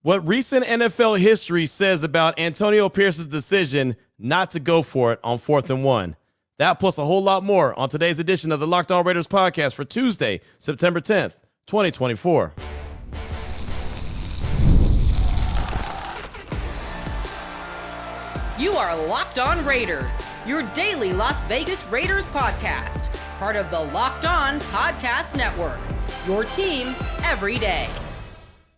What recent NFL history says about Antonio Pierce's decision not to go for it on 4th and 1. That plus a whole lot more on today's edition of the Locked On Raiders podcast for Tuesday, September 10th, 2024. You are Locked On Raiders, your daily Las Vegas Raiders podcast. Part of the Locked On Podcast Network, your team every day.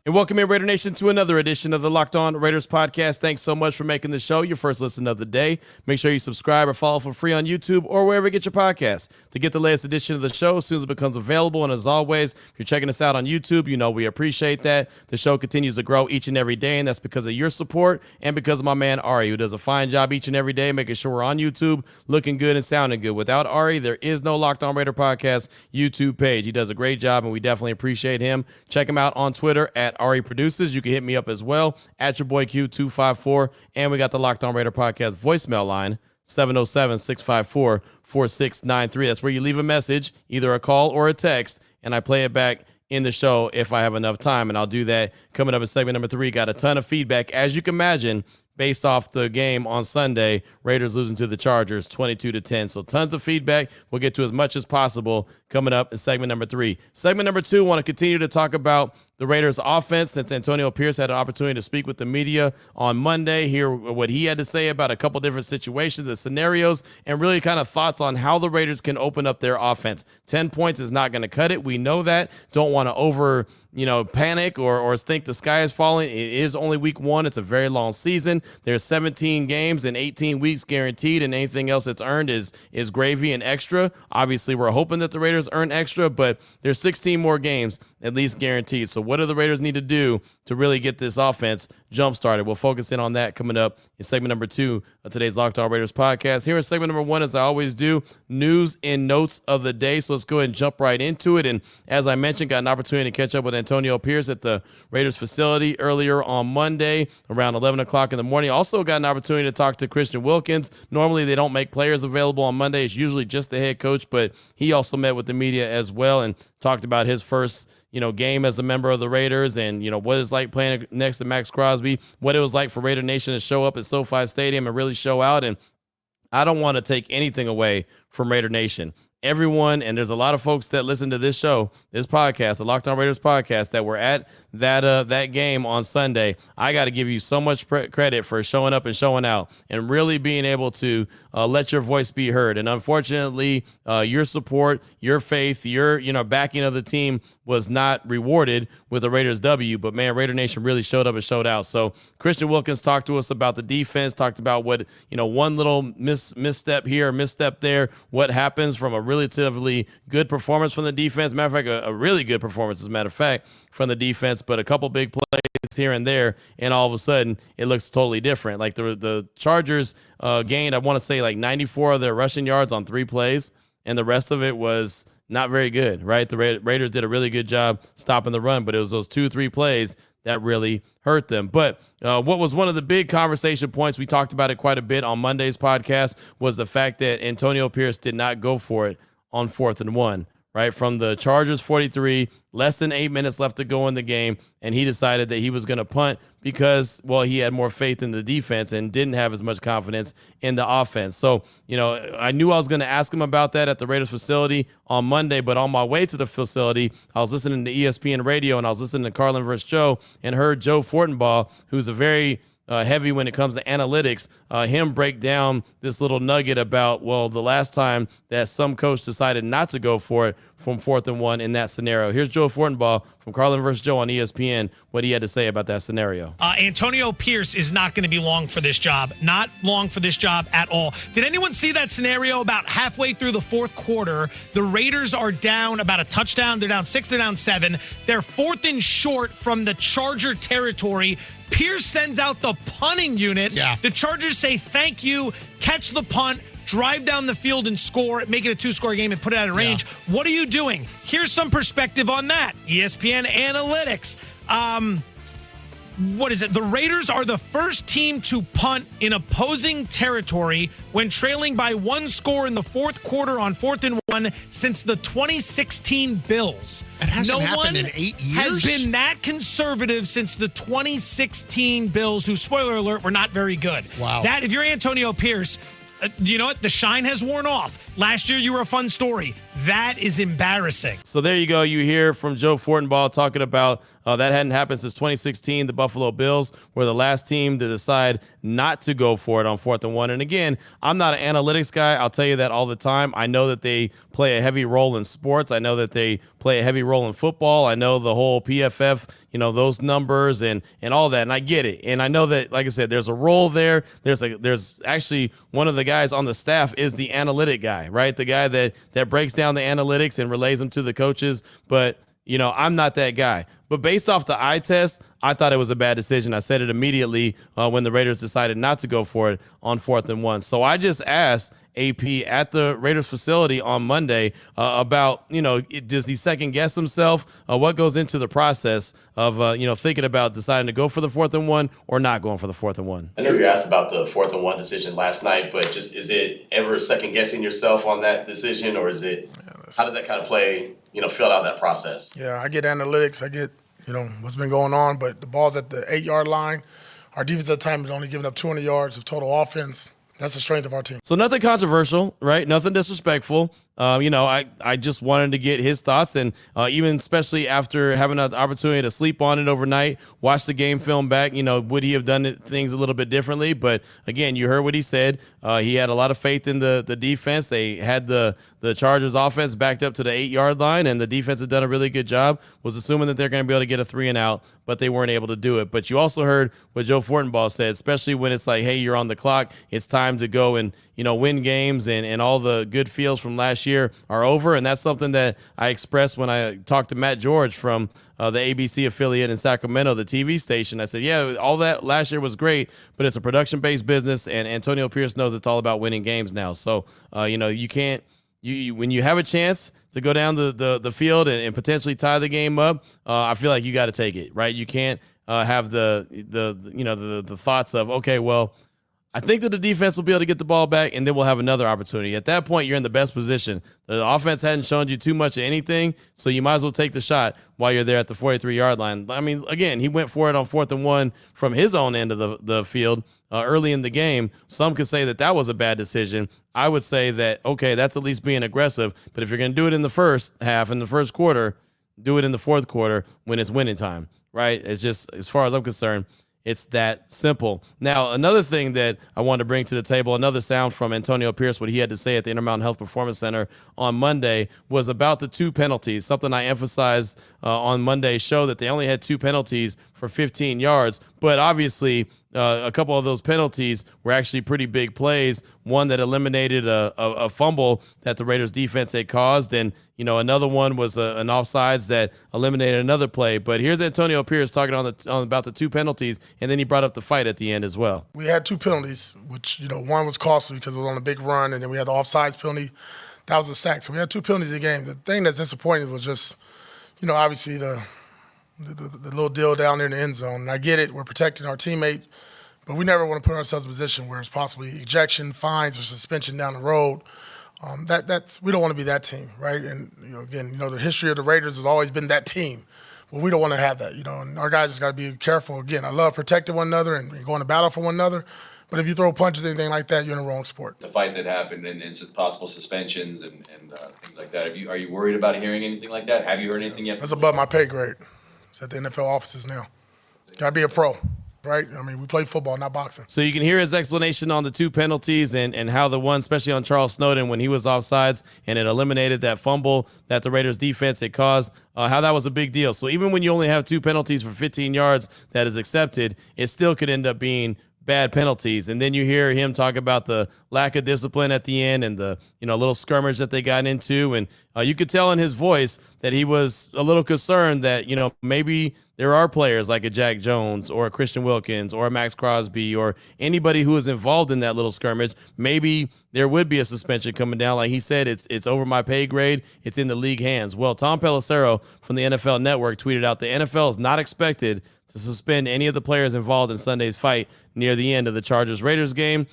And welcome in, Raider Nation, to another edition of the Locked On Raiders podcast. Thanks so much for making the show your first listen of the day. Make sure you subscribe or follow for free on YouTube or wherever you get your podcasts to get the latest edition of the show as soon as it becomes available. And as always, if you're checking us out on YouTube, you know we appreciate that. The show continues to grow each and every day, and that's because of your support and because of my man Ari, who does a fine job each and every day making sure we're on YouTube, looking good and sounding good. Without Ari, there is no Locked On Raider podcast YouTube page. He does a great job, and we definitely appreciate him. Check him out on Twitter at Ari Produces. You can hit me up as well at your boy Q254. And we got the Locked On Raider podcast voicemail line, 707-654-4693. That's where you leave a message, either a call or a text, and I play it back in the show if I have enough time. And I'll do that coming up in segment number 3. Got a ton of feedback, as you can imagine, based off the game on Sunday, Raiders losing to the Chargers 22-10. So tons of feedback. We'll get to as much as possible coming up in segment number 3. Segment number 2, I want to continue to talk about the Raiders offense, since Antonio Pierce had an opportunity to speak with the media on Monday, hear what he had to say about a couple different situations and scenarios, and really kind of thoughts on how the Raiders can open up their offense. 10 points is not going to cut it. We know that. Don't want to panic or think the sky is falling. It is only week 1. It's a very long season. There's 17 games and 18 weeks guaranteed, and anything else that's earned is gravy and extra. Obviously, we're hoping that the Raiders earn extra, but there's 16 more games at least guaranteed. So what do the Raiders need to do to really get this offense jump-started? We'll focus in on that coming up in segment number 2 of today's Locked On Raiders podcast. Here in segment number 1, as I always do, news and notes of the day. So let's go ahead and jump right into it. And as I mentioned, got an opportunity to catch up with Antonio Pierce at the Raiders facility earlier on Monday around 11 o'clock in the morning. Also got an opportunity to talk to Christian Wilkins. Normally they don't make players available on Monday. It's usually just the head coach, but he also met with the media as well and talked about his first game as a member of the Raiders and, what it's like playing next to Max Crosby, what it was like for Raider Nation to show up at SoFi Stadium and really show out. And I don't want to take anything away from Raider Nation. Everyone, and there's a lot of folks that listen to this show, this podcast, the Locked On Raiders podcast, that were at that game on Sunday. I got to give you so much credit for showing up and showing out and really being able to let your voice be heard. And unfortunately, your support, your faith, your backing of the team was not rewarded with the Raiders W. But man, Raider Nation really showed up and showed out. So Christian Wilkins talked to us about the defense, talked about what one little misstep here, misstep there, what happens from a relatively good performance from the defense. Matter of fact, a really good performance, as a matter of fact, from the defense, but a couple big plays here and there, and all of a sudden it looks totally different. Like the Chargers gained, I want to say, like 94 of their rushing yards on 3 plays, and the rest of it was not very good, right? The Raiders did a really good job stopping the run, but it was those 2-3 plays that really hurt them. But what was one of the big conversation points, we talked about it quite a bit on Monday's podcast, was the fact that Antonio Pierce did not go for it on 4th and 1. Right, from the Chargers 43, less than 8 minutes left to go in the game, and he decided that he was going to punt because, he had more faith in the defense and didn't have as much confidence in the offense. So, I knew I was going to ask him about that at the Raiders facility on Monday, but on my way to the facility, I was listening to ESPN radio, and I was listening to Carlin vs. Joe, and heard Joe Fortenbaugh, who's a very heavy when it comes to analytics, him break down this little nugget about, the last time that some coach decided not to go for it from 4th and 1 in that scenario. Here's Joe Fortenbaugh from Carlin vs. Joe on ESPN, what he had to say about that scenario. Antonio Pierce is not going to be long for this job. Not long for this job at all. Did anyone see that scenario about halfway through the 4th quarter? The Raiders are down about a touchdown. They're down 6, they're down 7. They're 4th and short from the Charger territory. Pierce sends out the punting unit. Yeah. The Chargers say thank you, catch the punt, drive down the field and score, make it a 2-score game and put it out of range. Yeah. What are you doing? Here's some perspective on that. ESPN Analytics. What is it? The Raiders are the first team to punt in opposing territory when trailing by 1 score in the 4th quarter on 4th and since the 2016 Bills. It hasn't no happened one in 8 years? has been that conservative since the 2016 Bills, who, spoiler alert, were not very good. Wow. That, if you're Antonio Pierce, you know what? The shine has worn off. Last year, you were a fun story. That is embarrassing. So there you go. You hear from Joe Fortenbaugh talking about that hadn't happened since 2016. The Buffalo Bills were the last team to decide not to go for it on 4th and 1. And again, I'm not an analytics guy. I'll tell you that all the time. I know that they play a heavy role in sports. I know that they play a heavy role in football. I know the whole PFF, those numbers and all that. And I get it. And I know that, like I said, there's a role there. There's actually one of the guys on the staff is the analytic guy, right? The guy that breaks down the analytics and relays them to the coaches. But I'm not that guy. But based off the eye test, I thought it was a bad decision. I said it immediately when the Raiders decided not to go for it on 4th and 1. So I just asked AP at the Raiders facility on Monday about, does he second guess himself? What goes into the process of, thinking about deciding to go for the 4th and 1 or not going for the 4th and 1? I know you were asked about the 4th and 1 decision last night, but just is it ever second guessing yourself on that decision, or is it, how does that kind of play, fill out that process? Yeah, I get analytics. I get, what's been going on, but the ball's at the 8-yard line. Our defensive time is only giving up 200 yards of total offense. That's the strength of our team. So nothing controversial, right? Nothing disrespectful. I just wanted to get his thoughts, and even especially after having an opportunity to sleep on it overnight, watch the game film back, would he have done things a little bit differently? But again, you heard what he said. He had a lot of faith in the defense. They had the Chargers offense backed up to the 8-yard line, and the defense had done a really good job. Was assuming that they're going to be able to get a 3 and out, but they weren't able to do it. But you also heard what Joe Fortenbaugh said, especially when it's like, hey, you're on the clock. It's time to go and, win games, and all the good feels from last year are over. And that's something that I expressed when I talked to Matt George from the ABC affiliate in Sacramento, the TV station. I said, yeah, all that last year was great, but it's a production-based business, and Antonio Pierce knows it's all about winning games now. So, you can't, when you have a chance to go down the field and potentially tie the game up, I feel like you got to take it, right? You can't have the thoughts of, okay, well, I think that the defense will be able to get the ball back, and then we'll have another opportunity. At that point, you're in the best position. The offense hadn't shown you too much of anything, so you might as well take the shot while you're there at the 43-yard line. I mean, again, he went for it on 4th and 1 from his own end of the field early in the game. Some could say that was a bad decision. I would say that, okay, that's at least being aggressive, but if you're going to do it in the first half, in the first quarter, do it in the fourth quarter when it's winning time, right? It's just, as far as I'm concerned, it's that simple. Now, another thing that I wanted to bring to the table, another sound from Antonio Pierce, what he had to say at the Intermountain Health Performance Center on Monday was about the 2 penalties, something I emphasized on Monday's show, that they only had 2 penalties for 15 yards. But obviously, a couple of those penalties were actually pretty big plays. One that eliminated a fumble that the Raiders defense had caused. And, another one was an offsides that eliminated another play. But here's Antonio Pierce talking about the 2 penalties, and then he brought up the fight at the end as well. We had 2 penalties, which, one was costly because it was on a big run, and then we had the offsides penalty. That was a sack. So we had 2 penalties in the game. The thing that's disappointing was just, obviously the little deal down there in the end zone. And I get it. We're protecting our teammate. But we never want to put ourselves in a position where it's possibly ejection, fines, or suspension down the road. We don't want to be that team, right? And the history of the Raiders has always been that team. Well, we don't want to have that, and our guys just got to be careful. Again, I love protecting one another and going to battle for one another. But if you throw punches, anything like that, you're in the wrong sport. The fight that happened and some possible suspensions and things like that. Are you worried about hearing anything like that? Have you heard anything yet? That's above my pay grade. It's at the NFL offices now. Got to be a pro. Right? I mean, we play football, not boxing. So you can hear his explanation on the 2 penalties and how the one, especially on Charles Snowden when he was offsides and it eliminated that fumble that the Raiders defense had caused, how that was a big deal. So even when you only have 2 penalties for 15 yards that is accepted, it still could end up being bad penalties. And then you hear him talk about the lack of discipline at the end and the little skirmish that they got into. And you could tell in his voice that he was a little concerned that, maybe there are players like a Jack Jones or a Christian Wilkins or a Max Crosby or anybody who is involved in that little skirmish. Maybe there would be a suspension coming down. Like he said, it's over my pay grade. It's in the league hands. Well, Tom Pelissero from the NFL Network tweeted out the NFL is not expected to suspend any of the players involved in Sunday's fight near the end of the Chargers-Raiders game.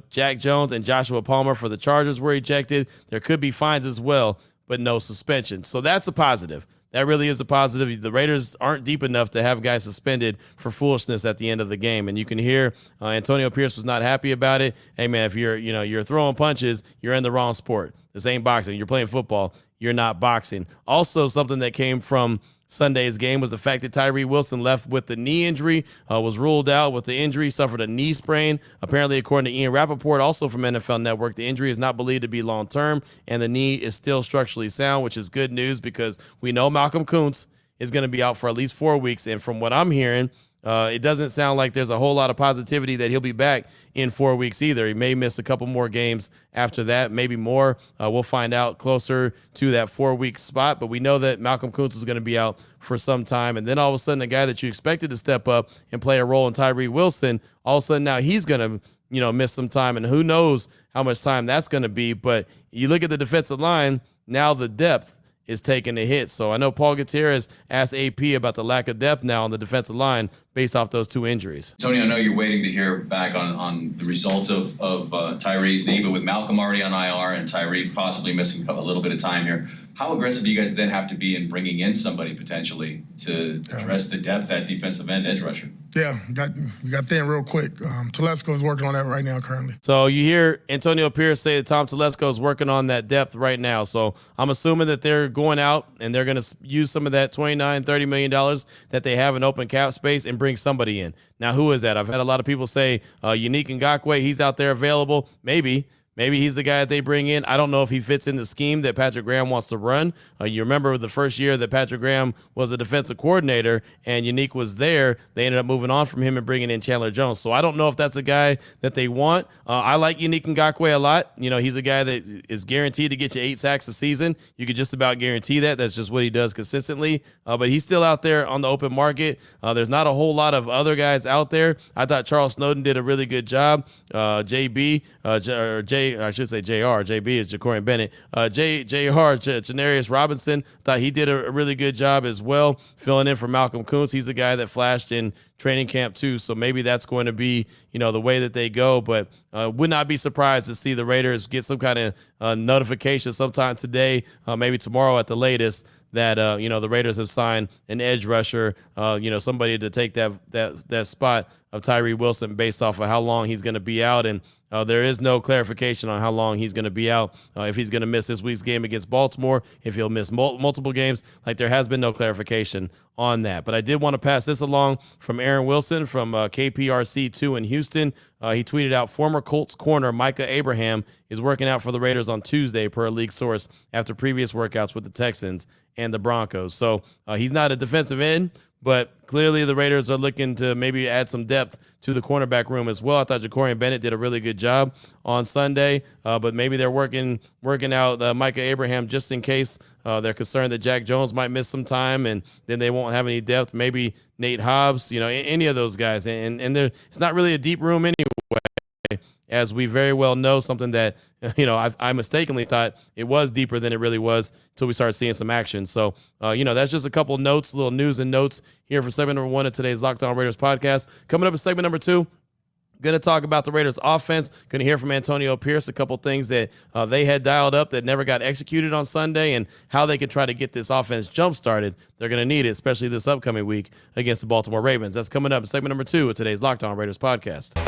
Jack Jones and Joshua Palmer for the Chargers were ejected. There could be fines as well, but no suspension. So that's a positive. That really is a positive. The Raiders aren't deep enough to have guys suspended for foolishness at the end of the game. And you can hear Antonio Pierce was not happy about it. Hey, man, if you're throwing punches, you're in the wrong sport. This ain't boxing. You're playing football. You're not boxing. Also, something that came from Sunday's game was the fact that Tyree Wilson left with the knee injury, was ruled out with the injury, suffered a knee sprain. Apparently, according to Ian Rappaport, also from NFL Network, the injury is not believed to be long-term, and the knee is still structurally sound, which is good news because we know Malcolm Kuntz is going to be out for at least 4 weeks, and from what I'm hearing, it doesn't sound like there's a whole lot of positivity that he'll be back in 4 weeks either. He may miss a couple more games after that, maybe more. We'll find out closer to that 4-week spot, but we know that Malcolm Kuntz is going to be out for some time. And then all of a sudden, a guy that you expected to step up and play a role in Tyree Wilson, all of a sudden now he's going to miss some time, and who knows how much time that's going to be. But you look at the defensive line, now the depth is taking a hit. So I know Paul Gutierrez asked AP about the lack of depth now on the defensive line based off those 2 injuries. Tony, I know you're waiting to hear back on the results of Tyree's knee, but with Malcolm already on IR and Tyree possibly missing a little bit of time here, how aggressive do you guys then have to be in bringing in somebody potentially to address the depth at defensive end edge rusher? Yeah, we got thin real quick. Telesco is working on that right now currently. So you hear Antonio Pierce say that Tom Telesco is working on that depth right now. So I'm assuming that they're going out and they're going to use some of that $29-30 million that they have in open cap space and bring somebody in. Now, who is that? I've had a lot of people say Unique Ngakoue, he's out there available. Maybe he's the guy that they bring in. I don't know if he fits in the scheme that Patrick Graham wants to run. You remember the first year that Patrick Graham was a defensive coordinator and Unique was there, they ended up moving on from him and bringing in Chandler Jones. So I don't know if that's a guy that they want. I like Unique Ngakoue a lot. He's a guy that is guaranteed to get you 8 sacks a season. You could just about guarantee that. That's just what he does consistently. But he's still out there on the open market. There's not a whole lot of other guys out there. I thought Charles Snowden did a really good job. JB, I should say JR. JB is Jacorian Bennett. JR, Janarius Robinson, thought he did a really good job as well, filling in for Malcolm Kuntz. He's the guy that flashed in training camp too, so maybe that's going to be, the way that they go. But would not be surprised to see the Raiders get some kind of notification sometime today, maybe tomorrow at the latest, that the Raiders have signed an edge rusher, somebody to take that spot of Tyree Wilson based off of how long he's going to be out. And there is no clarification on how long he's going to be out, if he's going to miss this week's game against Baltimore, if he'll miss multiple games. There has been no clarification on that. But I did want to pass this along from Aaron Wilson from KPRC2 in Houston. He tweeted out, former Colts corner Micah Abraham is working out for the Raiders on Tuesday per a league source after previous workouts with the Texans and the Broncos. So he's not a defensive end, but clearly the Raiders are looking to maybe add some depth to the cornerback room as well. I thought Jacorian Bennett did a really good job on Sunday, but maybe they're working out Micah Abraham just in case they're concerned that Jack Jones might miss some time and then they won't have any depth. Maybe Nate Hobbs, any of those guys. And it's not really a deep room anyway, as we very well know, something that, I mistakenly thought it was deeper than it really was until we started seeing some action. So, that's just a couple notes, little news and notes here for segment number 1 of today's Locked On Raiders podcast. Coming up in segment number 2, going to talk about the Raiders offense. Going to hear from Antonio Pierce, a couple things that they had dialed up that never got executed on Sunday and how they can try to get this offense jump-started. They're going to need it, especially this upcoming week against the Baltimore Ravens. That's coming up in segment number 2 of today's Locked On Raiders podcast.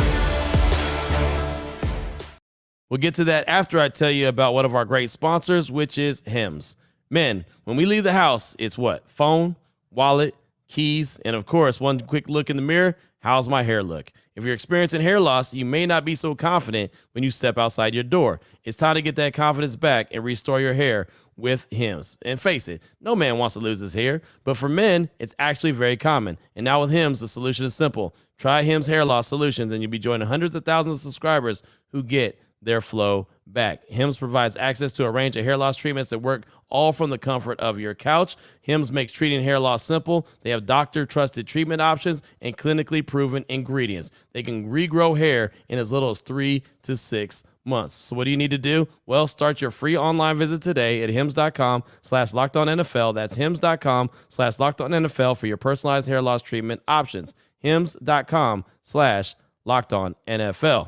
We'll get to that after I tell you about one of our great sponsors, which is Hims. Men, when we leave the house, it's what? Phone, wallet, keys, and of course, one quick look in the mirror. How's my hair look? If you're experiencing hair loss, you may not be so confident when you step outside your door. It's time to get that confidence back and restore your hair with Hims. And face it, no man wants to lose his hair, but for men, it's actually very common. And now with Hims, the solution is simple. Try Hims Hair Loss Solutions, and you'll be joining hundreds of thousands of subscribers who get their flow back. Hims provides access to a range of hair loss treatments that work all from the comfort of your couch. Hims makes treating hair loss simple. They have doctor-trusted treatment options and clinically proven ingredients. They can regrow hair in as little as 3 to 6 months. So what do you need to do? Well, start your free online visit today at hims.com/lockedonnfl. That's hims.com/lockedonnfl for your personalized hair loss treatment options. hims.com/lockedonnfl.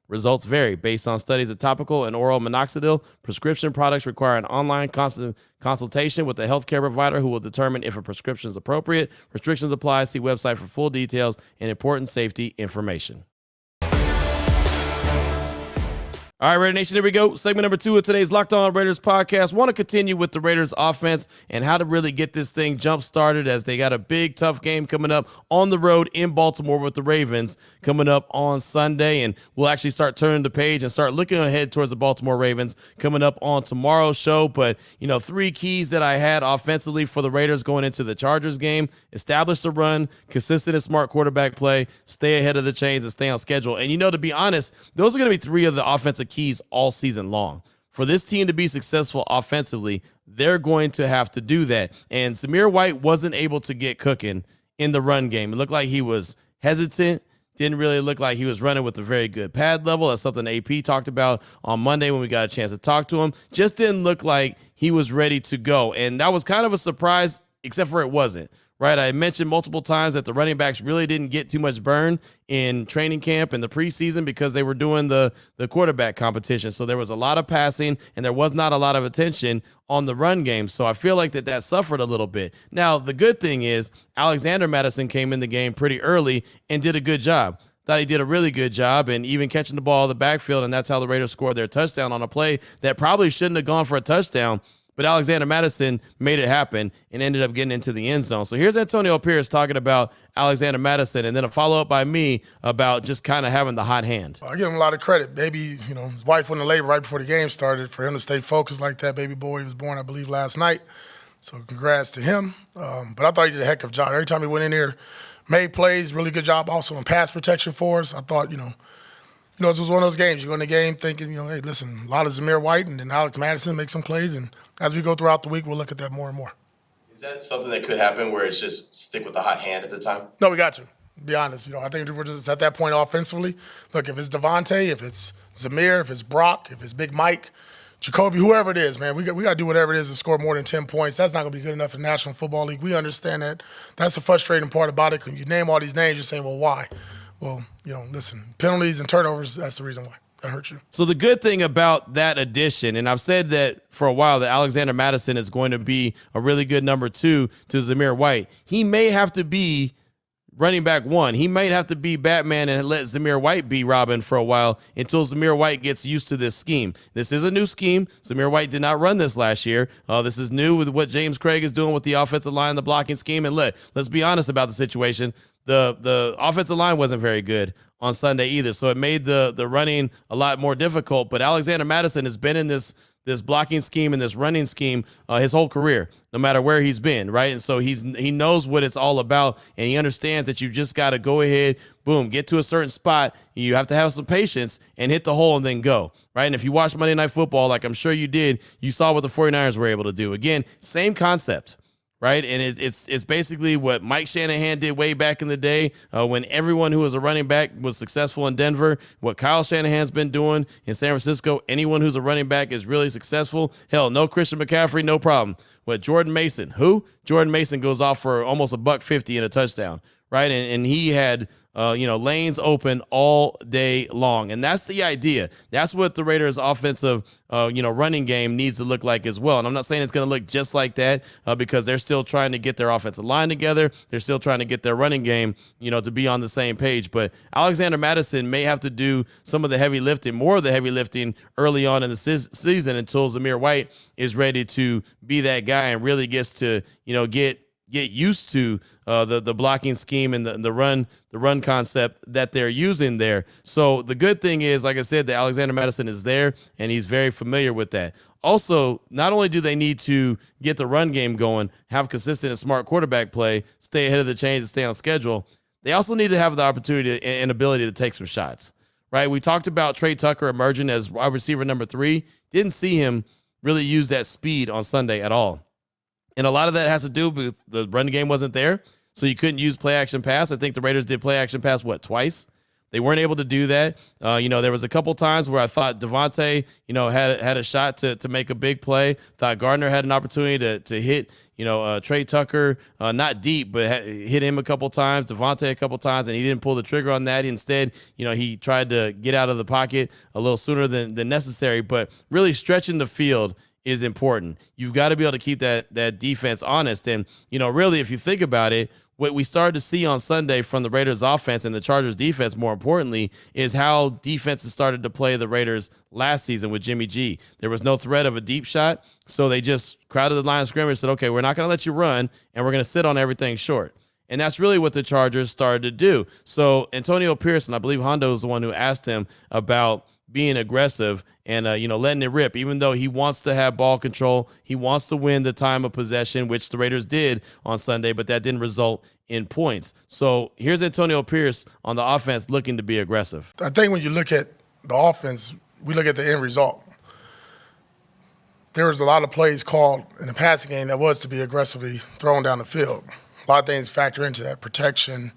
Results vary based on studies of topical and oral minoxidil. Prescription products require an online consultation with a healthcare provider who will determine if a prescription is appropriate. Restrictions apply. See website for full details and important safety information. All right, Raider Nation, here we go. Segment number 2 of today's Locked On Raiders podcast. Want to continue with the Raiders offense and how to really get this thing jump-started as they got a big, tough game coming up on the road in Baltimore with the Ravens coming up on Sunday. And we'll actually start turning the page and start looking ahead towards the Baltimore Ravens coming up on tomorrow's show. But, 3 keys that I had offensively for the Raiders going into the Chargers game: establish the run, consistent and smart quarterback play, stay ahead of the chains, and stay on schedule. And, to be honest, those are going to be 3 of the offensive keys all season long. For this team to be successful offensively, they're going to have to do that. And Zamir White wasn't able to get cooking in the run game. It looked like he was hesitant. Didn't really look like he was running with a very good pad level. That's something AP talked about on Monday when we got a chance to talk to him. Just didn't look like he was ready to go. And that was kind of a surprise, except for it wasn't. Right, I mentioned multiple times that the running backs really didn't get too much burn in training camp and the preseason because they were doing the quarterback competition. So there was a lot of passing and there was not a lot of attention on the run game. So I feel like that suffered a little bit. Now, the good thing is Alexander Mattison came in the game pretty early and did a good job. Thought he did a really good job, and even catching the ball in the backfield, and that's how the Raiders scored their touchdown on a play that probably shouldn't have gone for a touchdown. But Alexander Mattison made it happen and ended up getting into the end zone. So here's Antonio Pierce talking about Alexander Mattison, and then a follow-up by me about just kind of having the hot hand. I give him a lot of credit. Baby, his wife went in labor right before the game started. For him to stay focused like that, baby boy, he was born, I believe, last night. So congrats to him. But I thought he did a heck of a job. Every time he went in there, made plays, really good job also in pass protection for us. I thought, this was one of those games. You go in the game thinking, hey, listen, a lot of Zamir White and then Alex Madison make some plays, and as we go throughout the week, we'll look at that more and more. Is that something that could happen where it's just stick with the hot hand at the time? No, we got to be honest. I think we're just at that point offensively. Look, if it's Devontae, if it's Zamir, if it's Brock, if it's Big Mike, Jacoby, whoever it is, man, we got to do whatever it is to score more than 10 points. That's not going to be good enough in the National Football League. We understand that. That's the frustrating part about it. When you name all these names, you're saying, well, why? Well, listen, penalties and turnovers, that's the reason why. That hurt you. So the good thing about that addition, and I've said that for a while, that Alexander Mattison is going to be a really good number 2 to Zamir White. He may have to be running back 1. He might have to be Batman and let Zamir White be Robin for a while until Zamir White gets used to this scheme. This is a new scheme. Zamir White did not run this last year. This is new with what James Craig is doing with the offensive line, the blocking scheme. And let's be honest about the situation. The offensive line wasn't very good on Sunday either, so it made the running a lot more difficult. But Alexander Mattison has been in this blocking scheme and this running scheme his whole career, no matter where he's been, right? And so he knows what it's all about, and he understands that you just got to go ahead, boom, get to a certain spot. You have to have some patience and hit the hole and then go, right? And if you watch Monday Night Football, like I'm sure you did, you saw what the 49ers were able to do. Again, same concept. Right, and it's basically what Mike Shanahan did way back in the day when everyone who was a running back was successful in Denver. What Kyle Shanahan's been doing in San Francisco, anyone who's a running back is really successful. Hell, no Christian McCaffrey, no problem. What, Jordan Mason? Who? Jordan Mason goes off for almost $150 and a touchdown, right? And he had lanes open all day long. And that's the idea. That's what the Raiders' offensive, running game needs to look like as well. And I'm not saying it's going to look just like that because they're still trying to get their offensive line together. They're still trying to get their running game, to be on the same page. But Alexander Mattison may have to do some of the heavy lifting, more of the heavy lifting early on in the season until Zamir White is ready to be that guy and really gets to, get used to the blocking scheme and the run concept that they're using there. So the good thing is, like I said, that Alexander Mattison is there and he's very familiar with that. Also, not only do they need to get the run game going, have consistent and smart quarterback play, stay ahead of the chains and stay on schedule, they also need to have the opportunity and ability to take some shots, right? We talked about Trey Tucker emerging as wide receiver number 3. Didn't see him really use that speed on Sunday at all. And a lot of that has to do with the run game wasn't there, so you couldn't use play-action pass. I think the Raiders did play-action pass, twice? They weren't able to do that. There was a couple times where I thought Devontae, had a shot to make a big play. Thought Gardner had an opportunity to hit, Trey Tucker, not deep, but hit him a couple times, Devontae a couple times, and he didn't pull the trigger on that. Instead, he tried to get out of the pocket a little sooner than necessary. But really stretching the field is important. You've got to be able to keep that defense honest. And, really, if you think about it, what we started to see on Sunday from the Raiders offense and the Chargers defense, more importantly, is how defenses started to play the Raiders last season with Jimmy G. There was no threat of a deep shot, so they just crowded the line of scrimmage, said, okay, we're not going to let you run, and we're going to sit on everything short. And that's really what the Chargers started to do. So Antonio Pierce, I believe Hondo was the one who asked him about being aggressive and, letting it rip, even though he wants to have ball control. He wants to win the time of possession, which the Raiders did on Sunday, but that didn't result in points. So here's Antonio Pierce on the offense looking to be aggressive. I think when you look at the offense, we look at the end result. There was a lot of plays called in the passing game that was to be aggressively thrown down the field. A lot of things factor into that. Protection,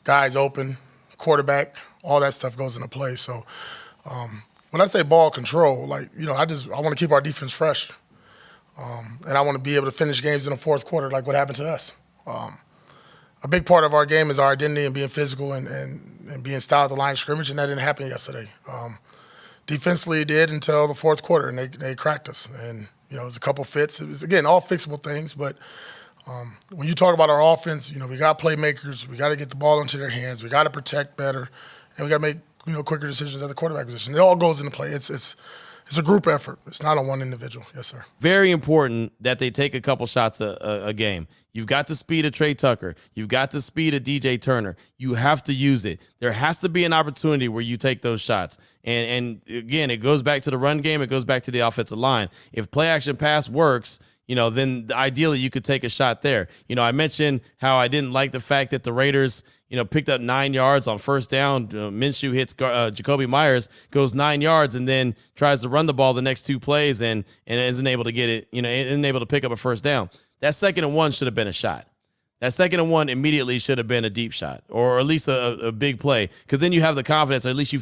guys open, quarterback, all that stuff goes into play. So when I say ball control, I want to keep our defense fresh. And I want to be able to finish games in the fourth quarter like what happened to us. A big part of our game is our identity and being physical and being styled at the line of scrimmage, and that didn't happen yesterday. Defensively, it did until the fourth quarter, and they cracked us. And, it was a couple fits. It was, again, all fixable things. But when you talk about our offense, we got playmakers. We got to get the ball into their hands. We got to protect better. And we got to make, quicker decisions at the quarterback position. It all goes into play. It's a group effort. It's not on one individual. Yes, sir. Very important that they take a couple shots a game. You've got the speed of Trey Tucker. You've got the speed of DJ Turner. You have to use it. There has to be an opportunity where you take those shots. And again, it goes back to the run game. It goes back to the offensive line. If play action pass works, then ideally you could take a shot there. I mentioned how I didn't like the fact that the Raiders, picked up 9 yards on first down. Minshew hits Jacoby Myers, goes 9 yards, and then tries to run the ball the next two plays and isn't able to get it, isn't able to pick up a first down. That 2nd and 1 should have been a shot. That 2nd and 1 immediately should have been a deep shot or at least a big play, because then you have the confidence, or at least you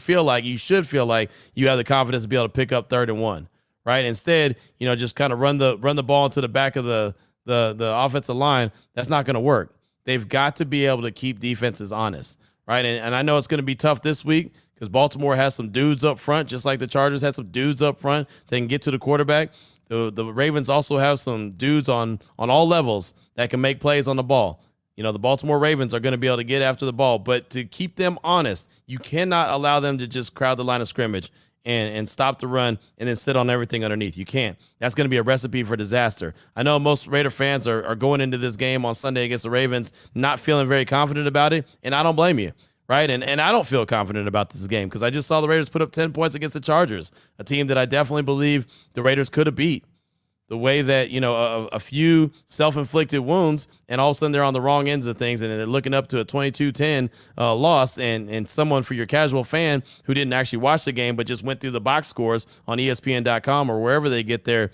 should feel like you have the confidence to be able to pick up 3rd and 1, right? Instead, just kind of run the ball into the back of the offensive line. That's not going to work. They've got to be able to keep defenses honest, right? And I know it's going to be tough this week because Baltimore has some dudes up front, just like the Chargers had some dudes up front that can get to the quarterback. The Ravens also have some dudes on all levels that can make plays on the ball. The Baltimore Ravens are going to be able to get after the ball, but to keep them honest, you cannot allow them to just crowd the line of scrimmage and stop the run and then sit on everything underneath. You can't. That's going to be a recipe for disaster. I know most Raider fans are going into this game on Sunday against the Ravens not feeling very confident about it, and I don't blame you, right? And I don't feel confident about this game because I just saw the Raiders put up 10 points against the Chargers, a team that I definitely believe the Raiders could have beat. The way that, a few self-inflicted wounds, and all of a sudden they're on the wrong ends of things, and they're looking up to a 22-10 loss, and someone, for your casual fan who didn't actually watch the game but just went through the box scores on ESPN.com or wherever they get their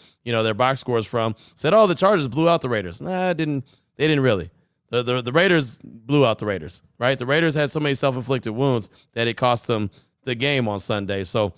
box scores from, said, oh, the Chargers blew out the Raiders. Nah, they didn't really. The Raiders blew out the Raiders, right? The Raiders had so many self-inflicted wounds that it cost them the game on Sunday. So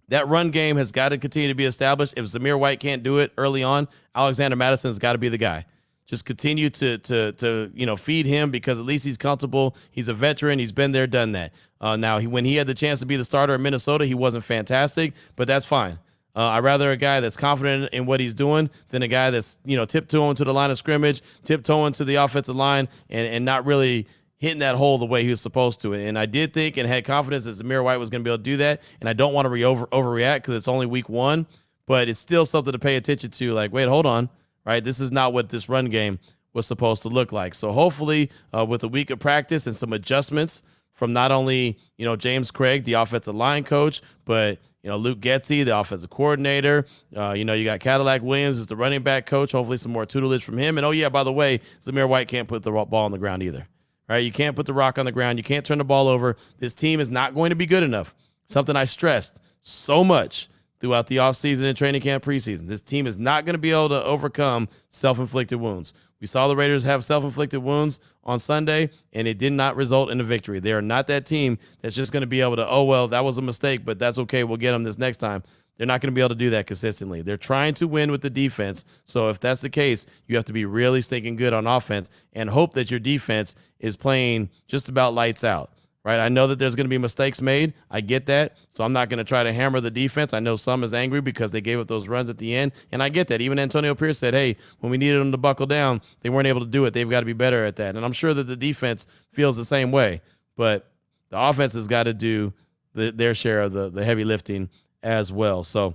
that run game has got to continue to be established. If Zamir White can't do it early on, Alexander Madison's got to be the guy. Just continue to feed him, because at least he's comfortable. He's a veteran. He's been there, done that. Now, when he had the chance to be the starter in Minnesota, he wasn't fantastic, but that's fine. I'd rather a guy that's confident in what he's doing than a guy that's tiptoeing to the line of scrimmage, tiptoeing to the offensive line, and not really hitting that hole the way he was supposed to. And I did think and had confidence that Zamir White was going to be able to do that. And I don't want to overreact because it's only week 1, but it's still something to pay attention to. Like, wait, hold on, right? This is not what this run game was supposed to look like. So hopefully with a week of practice and some adjustments from not only, James Craig, the offensive line coach, but, Luke Getsy, the offensive coordinator. You got Cadillac Williams as the running back coach. Hopefully some more tutelage from him. And, oh, yeah, by the way, Zamir White can't put the ball on the ground either. Right, you can't put the rock on the ground. You can't turn the ball over. This team is not going to be good enough. Something I stressed so much throughout the offseason and training camp preseason. This team is not going to be able to overcome self-inflicted wounds. We saw the Raiders have self-inflicted wounds on Sunday, and it did not result in a victory. They are not that team that's just going to be able to, oh, well, that was a mistake, but that's okay. We'll get them this next time. They're not going to be able to do that consistently. They're trying to win with the defense. So if that's the case, you have to be really stinking good on offense and hope that your defense is playing just about lights out, right? I know that there's going to be mistakes made. I get that. So I'm not going to try to hammer the defense. I know some is angry because they gave up those runs at the end, and I get that. Even Antonio Pierce said, hey, when we needed them to buckle down, they weren't able to do it. They've got to be better at that. And I'm sure that the defense feels the same way. But the offense has got to do their share of the heavy lifting as well. So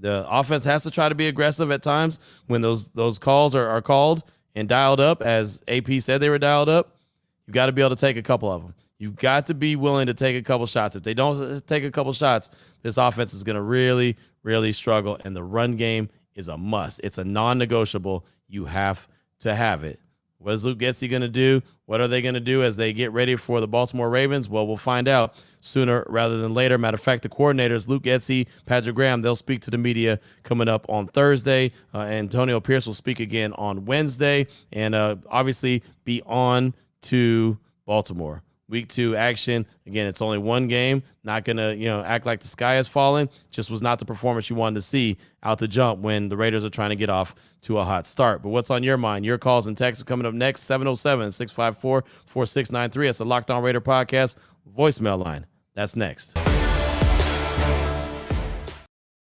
the offense has to try to be aggressive at times when those calls are called and dialed up, as AP said they were dialed up. You've got to be able to take a couple of them. You've got to be willing to take a couple shots. If they don't take a couple shots, this offense is going to really, really struggle, and the run game is a must. It's a non-negotiable. You have to have it. What is Luke Getsy going to do? What are they going to do as they get ready for the Baltimore Ravens? Well, we'll find out sooner rather than later. Matter of fact, the coordinators, Luke Getsy, Patrick Graham, they'll speak to the media coming up on Thursday. Antonio Pierce will speak again on Wednesday, and obviously be on to Baltimore. Week 2 action. Again, it's only one game. Not going to, act like the sky is falling. Just was not the performance you wanted to see out the jump when the Raiders are trying to get off to a hot start. But what's on your mind? Your calls and texts are coming up next. 707-654-4693. That's the Locked On Raider podcast voicemail line. That's next.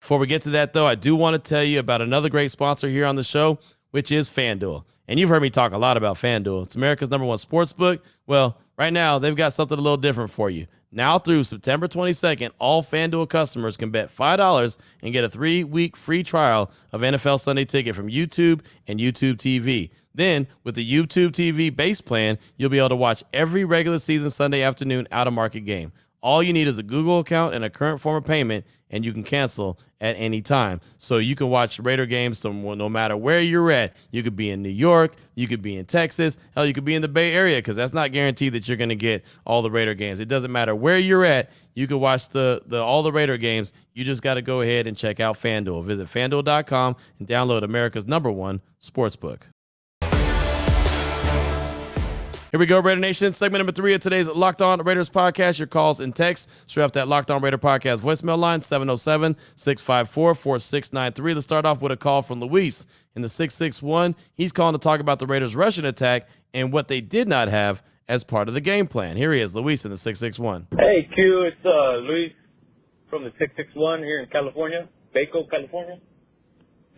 Before we get to that, though, I do want to tell you about another great sponsor here on the show, which is FanDuel. And you've heard me talk a lot about FanDuel. It's America's #1 sports book. Well, right now, they've got something a little different for you. Now through September 22nd, all FanDuel customers can bet $5 and get a 3-week free trial of NFL Sunday Ticket from YouTube and YouTube TV. Then, with the YouTube TV base plan, you'll be able to watch every regular season Sunday afternoon out-of-market game. All you need is a Google account and a current form of payment, and you can cancel at any time. So you can watch Raider games no matter where you're at. You could be in New York, you could be in Texas, hell, you could be in the Bay Area, because that's not guaranteed that you're going to get all the Raider games. It doesn't matter where you're at. You can watch all the Raider games. You just got to go ahead and check out FanDuel. Visit FanDuel.com and download America's #1 sportsbook. Here we go, Raider Nation. Segment number 3 of today's Locked On Raiders podcast. Your calls and texts straight off that Locked On Raider podcast voicemail line, 707-654-4693. Let's start off with a call from Luis in the 661. He's calling to talk about the Raiders' rushing attack and what they did not have as part of the game plan. Here he is, Luis in the 661. Hey, Q. It's Luis from the 661 here in California, Baco, California.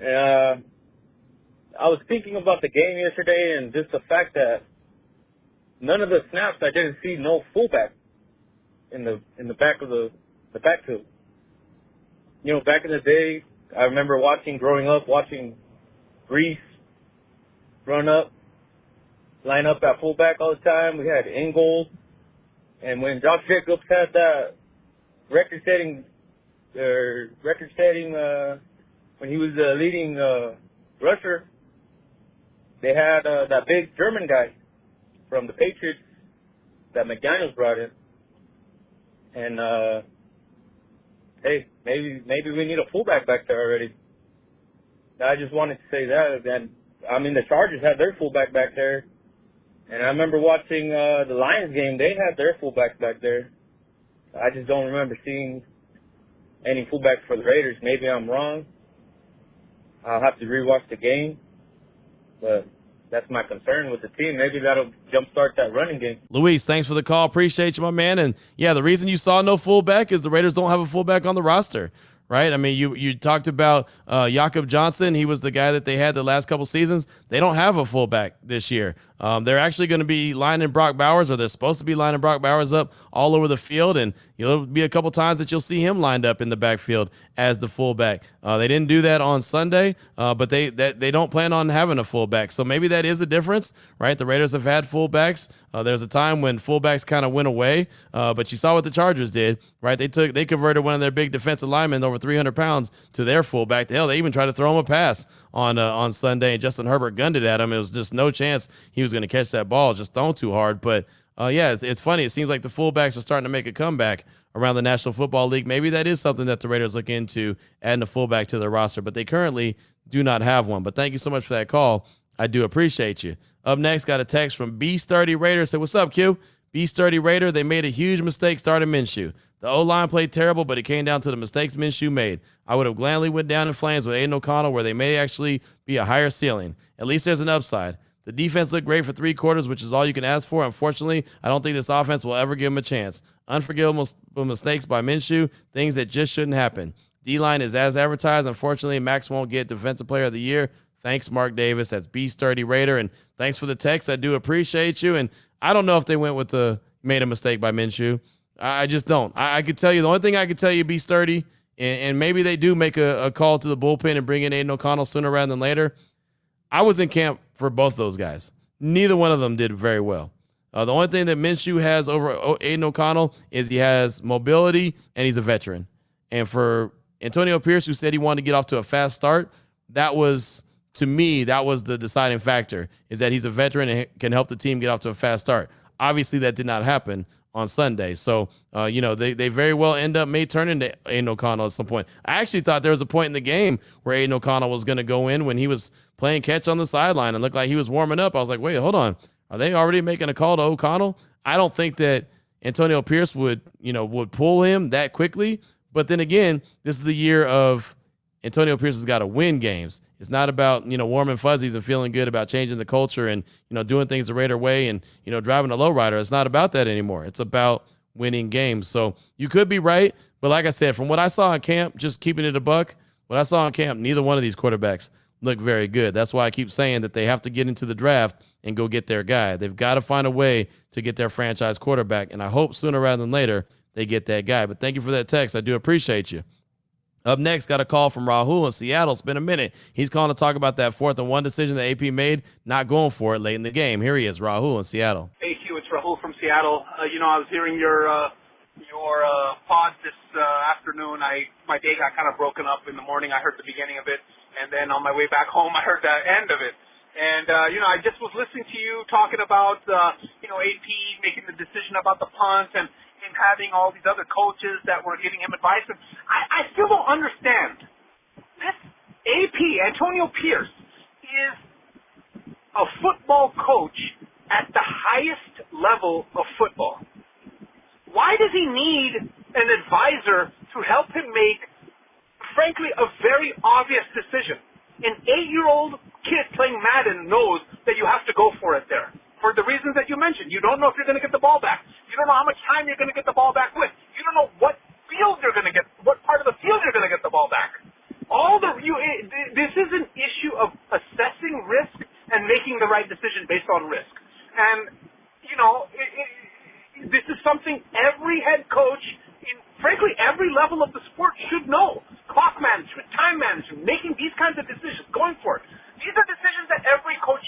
I was thinking about the game yesterday and just the fact that none of the snaps I didn't see no fullback in the back of the backfield. Back in the day, I remember growing up watching Reese line up at fullback all the time. We had Ingold, and when Josh Jacobs had that record-setting when he was the leading rusher, they had that big German guy from the Patriots that McDaniels brought in. And, hey, maybe we need a fullback back there already. I just wanted to say that. And, the Chargers had their fullback back there. And I remember watching the Lions game. They had their fullback back there. I just don't remember seeing any fullbacks for the Raiders. Maybe I'm wrong. I'll have to rewatch the game. But that's my concern with the team. Maybe that'll jumpstart that running game. Luis, thanks for the call. Appreciate you, my man. And, yeah, the reason you saw no fullback is the Raiders don't have a fullback on the roster, right? You talked about Jakob Johnson. He was the guy that they had the last couple seasons. They don't have a fullback this year. They're actually going to be lining Brock Bowers, or they're supposed to be lining Brock Bowers up all over the field, and there'll be a couple times that you'll see him lined up in the backfield as the fullback. They didn't do that on Sunday, but they don't plan on having a fullback. So maybe that is a difference, right? The Raiders have had fullbacks. There's a time when fullbacks kind of went away, but you saw what the Chargers did, right? They converted one of their big defensive linemen over 300 pounds to their fullback. Hell, they even tried to throw him a pass on Sunday, and Justin Herbert gunned it at him. It was just no chance he was going to catch that ball, just thrown too hard. But it's funny. It seems like the fullbacks are starting to make a comeback around the National Football League. Maybe that is something that the Raiders look into, adding a fullback to their roster, but they currently do not have one. But thank you so much for that call. I do appreciate you. Up next, got a text from B Sturdy Raider. Said, what's up, Q? B Sturdy Raider, they made a huge mistake starting Minshew. The O-line played terrible, but it came down to the mistakes Minshew made. I would have gladly went down in flames with Aiden O'Connell, where they may actually be a higher ceiling. At least there's an upside. The defense looked great for 3 quarters, which is all you can ask for. Unfortunately, I don't think this offense will ever give him a chance. Unforgivable mistakes by Minshew, things that just shouldn't happen. D-line is as advertised. Unfortunately, Max won't get Defensive Player of the Year. Thanks, Mark Davis. That's B Sturdy Raider. And thanks for the text. I do appreciate you. And I don't know if they went with the made a mistake by Minshew. I just don't. I could tell you, the only thing I could tell you, B Sturdy, and maybe they do make a call to the bullpen and bring in Aiden O'Connell sooner rather than later. I was in camp for both those guys. Neither one of them did very well. The only thing that Minshew has over Aiden O'Connell is he has mobility and he's a veteran. And for Antonio Pierce, who said he wanted to get off to a fast start, that was, to me, that was the deciding factor, is that he's a veteran and can help the team get off to a fast start. Obviously, that did not happen on Sunday. So, they very well may turn into Aiden O'Connell at some point. I actually thought there was a point in the game where Aiden O'Connell was going to go in when he was playing catch on the sideline and looked like he was warming up. I was like, wait, hold on. Are they already making a call to O'Connell? I don't think that Antonio Pierce would pull him that quickly. But then again, this is a year of Antonio Pierce has got to win games. It's not about, warm and fuzzies and feeling good about changing the culture and, doing things the Raider way and, driving a lowrider. It's not about that anymore. It's about winning games. So you could be right. But like I said, from what I saw in camp, just keeping it a buck, what I saw in camp, neither one of these quarterbacks look very good. That's why I keep saying that they have to get into the draft and go get their guy. They've got to find a way to get their franchise quarterback. And I hope sooner rather than later they get that guy. But thank you for that text. I do appreciate you. Up next, got a call from Rahul in Seattle. It's been a minute. He's calling to talk about that 4th and 1 decision that AP made, not going for it late in the game. Here he is, Rahul in Seattle. Hey, Q, it's Rahul from Seattle. I was hearing your pod this afternoon. My day got kind of broken up in the morning. I heard the beginning of it, and then on my way back home, I heard the end of it. And, I just was listening to you talking about, AP making the decision about the punt and him having all these other coaches that were giving him advice. And I still don't understand. This AP, Antonio Pierce, is a football coach at the highest level of football. Why does he need an advisor to help him make, frankly, a very obvious decision? An 8-year-old kid playing Madden knows that you have to go for it there. For the reasons that you mentioned. You don't know if you're going to get the ball back. You don't know how much time you're going to get the ball back with. You don't know what field you're going to get, what part of the field you're going to get the ball back. This is an issue of assessing risk and making the right decision based on risk. And, this is something every head coach in, frankly, every level of the sport should know. Clock management, time management, making these kinds of decisions, going for it. These are decisions that every coach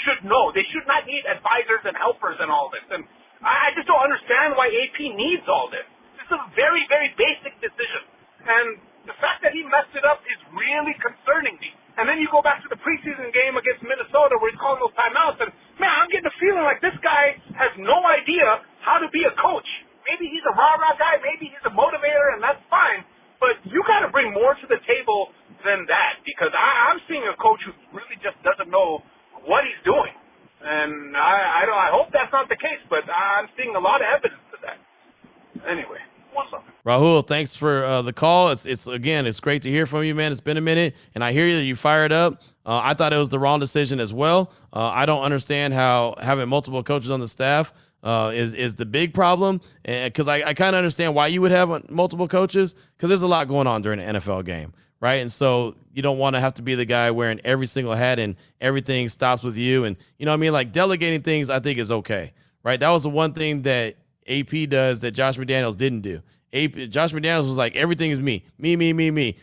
should know. They should not need advisors and helpers and all this. And I just don't understand why AP needs all this. This is a very, very basic decision. And the fact that he messed it up is really concerning me. And then you go back to the preseason game against Minnesota where he's calling those timeouts. And, man, I'm getting a feeling like this guy has no idea how to be a coach. Maybe he's a rah-rah guy. Maybe he's a motivator, and that's fine. But you got to bring more to the table than that, because I'm seeing a coach who really just doesn't know what he's doing. And I hope that's not the case, but I'm seeing a lot of evidence of that. Anyway, what's up? Rahul, thanks for the call. It's great to hear from you, man. It's been a minute, and I hear you that you fired up. I thought it was the wrong decision as well. I don't understand how having multiple coaches on the staff is the big problem, because I kind of understand why you would have multiple coaches, because there's a lot going on during an NFL game, right? And so you don't want to have to be the guy wearing every single hat and everything stops with you. And like delegating things, I think is okay, right? That was the one thing that AP does that Josh McDaniels didn't do. Josh McDaniels was like, everything is me.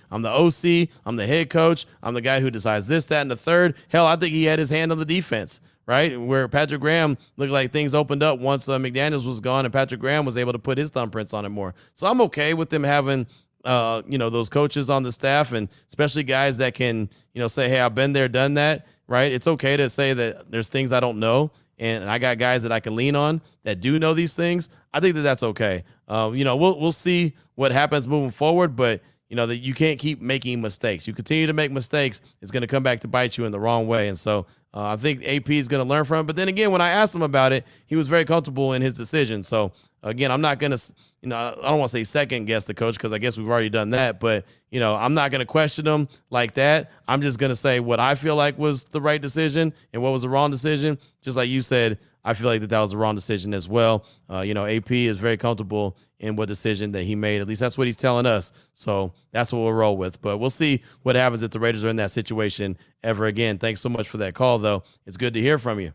I'm the OC. I'm the head coach. I'm the guy who decides this, that, and the third. Hell, I think he had his hand on the defense, right? Where Patrick Graham looked like things opened up once McDaniels was gone and Patrick Graham was able to put his thumbprints on it more. So I'm okay with them having, those coaches on the staff, and especially guys that can, say, hey, I've been there, done that, right? It's okay to say that there's things I don't know, and I got guys that I can lean on that do know these things. I think that that's okay. We'll see what happens moving forward, but that you can't keep making mistakes. You continue to make mistakes, it's going to come back to bite you in the wrong way. And so I think AP is going to learn from it. But then again, when I asked him about it, he was very comfortable in his decision. So again, I'm not going to, I don't want to say second guess the coach because I guess we've already done that. But, I'm not going to question him like that. I'm just going to say what I feel like was the right decision and what was the wrong decision. Just like you said, I feel like that was the wrong decision as well. AP is very comfortable in what decision that he made. At least that's what he's telling us. So that's what we'll roll with. But we'll see what happens if the Raiders are in that situation ever again. Thanks so much for that call, though. It's good to hear from you.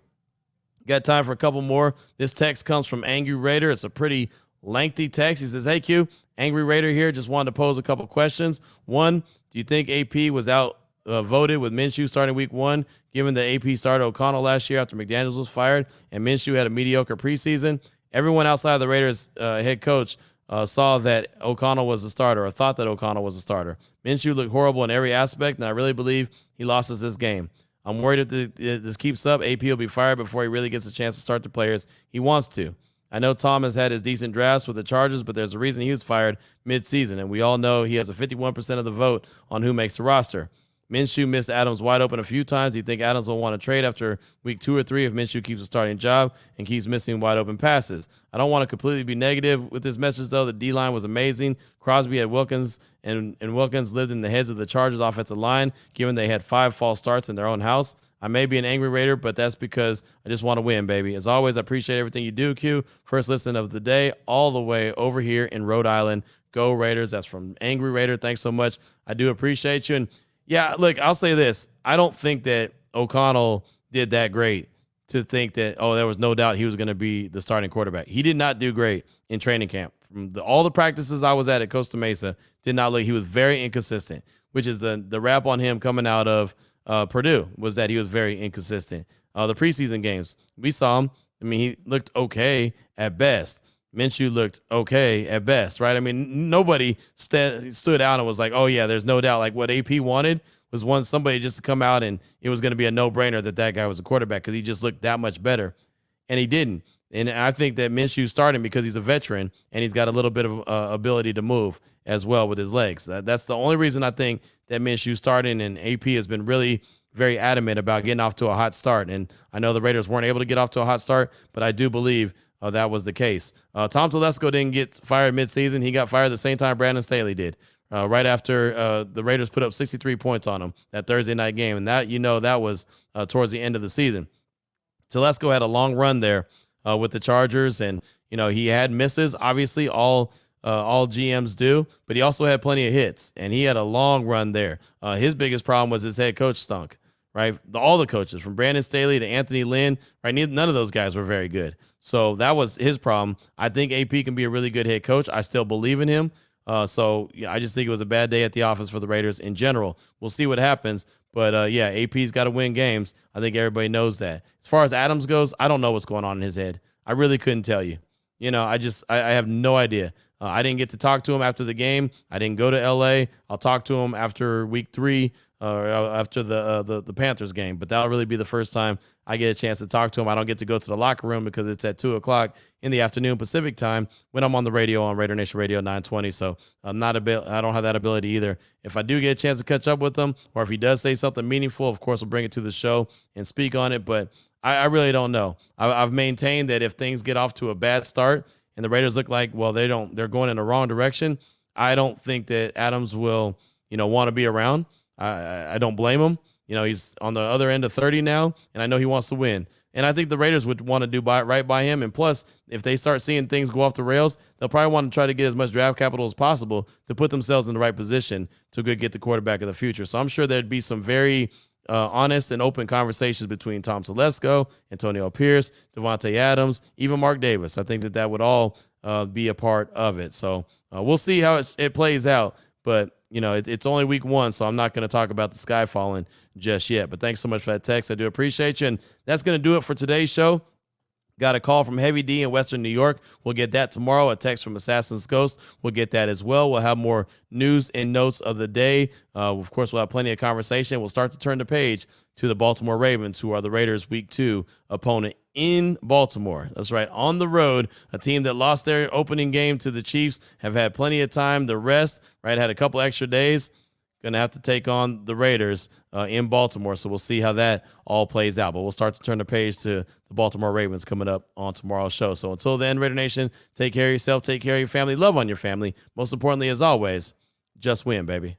Got time for a couple more. This text comes from Angry Raider. It's a pretty lengthy text. He says, "Hey, Q, Angry Raider here. Just wanted to pose a couple questions. One, do you think AP was out voted with Minshew starting week 1, given that AP started O'Connell last year after McDaniels was fired and Minshew had a mediocre preseason? Everyone outside of the Raiders head coach saw that O'Connell was a starter or thought that O'Connell was a starter. Minshew looked horrible in every aspect, and I really believe he lost us this game. I'm worried if this keeps up, AP will be fired before he really gets a chance to start the players he wants to. I know Tom has had his decent drafts with the Chargers, but there's a reason he was fired mid-season, and we all know he has a 51% of the vote on who makes the roster. Minshew missed Adams wide open a few times. Do you think Adams will want to trade after week 2 or 3 if Minshew keeps a starting job and keeps missing wide open passes? I don't want to completely be negative with this message, though. The D-line was amazing. Crosby had Wilkins, and Wilkins lived in the heads of the Chargers offensive line, given they had 5 false starts in their own house. I may be an angry Raider, but that's because I just want to win, baby. As always, I appreciate everything you do, Q. First listen of the day all the way over here in Rhode Island. Go Raiders. That's from Angry Raider. Thanks so much. I do appreciate you. And yeah, look, I'll say this. I don't think that O'Connell did that great to think that, there was no doubt he was going to be the starting quarterback. He did not do great in training camp. From all the practices I was at Costa Mesa, did not look. He was very inconsistent, which is the rap on him coming out of Purdue was that he was very inconsistent. The preseason games, we saw him. I mean, he looked okay at best. Minshew looked okay at best, right? I mean, nobody stood out and was like, oh, yeah, there's no doubt. Like what AP wanted was somebody just to come out and it was going to be a no-brainer that guy was a quarterback because he just looked that much better. And he didn't. And I think that Minshew's starting because he's a veteran and he's got a little bit of ability to move as well with his legs. That's the only reason I think that Minshew's starting, and AP has been really very adamant about getting off to a hot start. And I know the Raiders weren't able to get off to a hot start, but I do believe that was the case. Tom Telesco didn't get fired midseason. He got fired the same time Brandon Staley did, right after the Raiders put up 63 points on him that Thursday night game. And that was towards the end of the season. Telesco had a long run there with the Chargers, and he had misses. Obviously, all GMs do, but he also had plenty of hits, and he had a long run there. His biggest problem was his head coach stunk, right? All the coaches, from Brandon Staley to Anthony Lynn, right? None of those guys were very good. So that was his problem. I think AP can be a really good head coach. I still believe in him. I just think it was a bad day at the office for the Raiders in general. We'll see what happens. But, AP's got to win games. I think everybody knows that. As far as Adams goes, I don't know what's going on in his head. I really couldn't tell you. I have no idea. I didn't get to talk to him after the game. I didn't go to L.A. I'll talk to him after week 3 after the Panthers game. But that'll really be the first time I get a chance to talk to him. I don't get to go to the locker room because it's at 2 o'clock in the afternoon Pacific time when I'm on the radio on Raider Nation Radio 920. So I don't have that ability either. If I do get a chance to catch up with him, or if he does say something meaningful, of course, we'll bring it to the show and speak on it. But I really don't know. I've maintained that if things get off to a bad start and the Raiders look like, they're going in the wrong direction, I don't think that Adams will, want to be around. I don't blame him. He's on the other end of 30 now, and I know he wants to win. And I think the Raiders would want to do right by him. And plus, if they start seeing things go off the rails, they'll probably want to try to get as much draft capital as possible to put themselves in the right position to get the quarterback of the future. So I'm sure there'd be some very honest and open conversations between Tom Telesco, Antonio Pierce, Devontae Adams, even Mark Davis. I think that would all be a part of it. So we'll see how it plays out. But it's only week 1, so I'm not going to talk about the sky falling just yet. But thanks so much for that text. I do appreciate you. And that's going to do it for today's show. Got a call from Heavy D in Western New York. We'll get that tomorrow. A text from Assassin's Ghost. We'll get that as well. We'll have more news and notes of the day. Of course, we'll have plenty of conversation. We'll start to turn the page to the Baltimore Ravens, who are the Raiders' Week 2 opponent in Baltimore. That's right, on the road. A team that lost their opening game to the Chiefs have had plenty of time to rest, right? Had a couple extra days. going to have to take on the Raiders in Baltimore. So we'll see how that all plays out. But we'll start to turn the page to the Baltimore Ravens coming up on tomorrow's show. So until then, Raider Nation, take care of yourself, take care of your family, love on your family. Most importantly, as always, just win, baby.